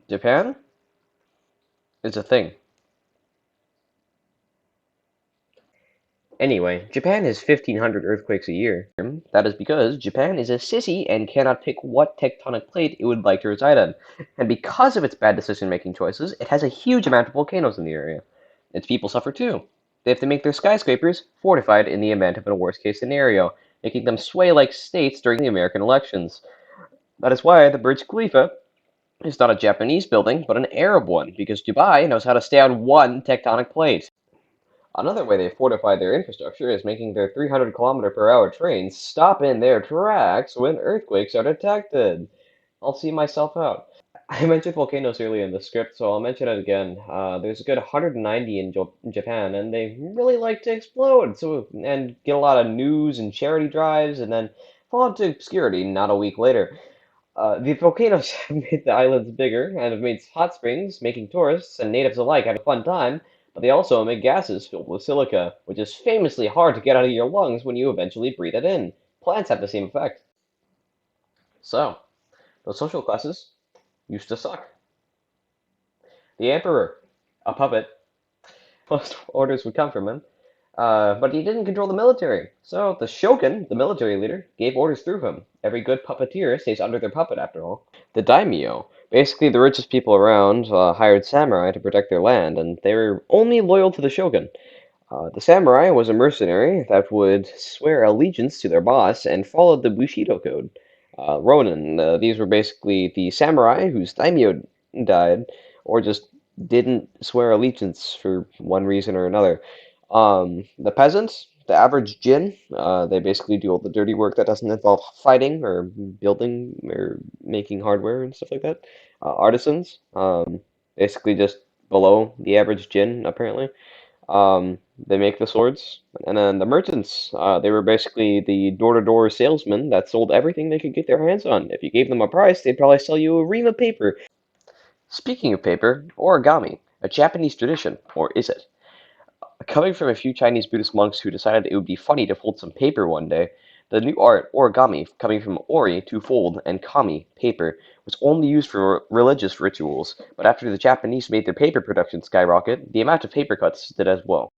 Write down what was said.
Japan is a thing. Anyway, Japan has 1,500 earthquakes a year. That is because Japan is a sissy and cannot pick what tectonic plate it would like to reside on. And because of its bad decision-making choices, it has a huge amount of volcanoes in the area. Its people suffer too. They have to make their skyscrapers fortified in the event of a worst-case scenario, making them sway like states during the American elections. That is why the Burj Khalifa is not a Japanese building, but an Arab one, because Dubai knows how to stay on one tectonic plate. Another way they fortify their infrastructure is making their 300-kilometer-per-hour trains stop in their tracks when earthquakes are detected. I'll see myself out. I mentioned volcanoes earlier in the script, so I'll mention it again. There's a good 190 in Japan, and they really like to explode, and get a lot of news and charity drives, and then fall into obscurity not a week later. The volcanoes have made the islands bigger and have made hot springs, making tourists and natives alike have a fun time, but they also emit gases filled with silica, which is famously hard to get out of your lungs when you eventually breathe it in. Plants have the same effect. So, those social classes used to suck. The emperor, a puppet, most orders would come from him, but he didn't control the military. So the shogun, the military leader, gave orders through him. Every good puppeteer stays under their puppet, after all. The daimyo, basically the richest people around, hired samurai to protect their land, and they were only loyal to the shogun. The samurai was a mercenary that would swear allegiance to their boss and followed the Bushido code. Ronin, these were basically the samurai whose daimyo died, or just didn't swear allegiance for one reason or another. The peasants, the average jin, they basically do all the dirty work that doesn't involve fighting or building or making hardware and stuff like that. Artisans, basically just below the average jin, apparently. They make the swords, and then the merchants. They were basically the door-to-door salesmen that sold everything they could get their hands on. If you gave them a price, they'd probably sell you a ream of paper. Speaking of paper, origami, a Japanese tradition, or is it? Coming from a few Chinese Buddhist monks who decided it would be funny to fold some paper one day, the new art, origami, coming from ori, to fold, and kami, paper, was only used for religious rituals, but after the Japanese made their paper production skyrocket, the amount of paper cuts did as well.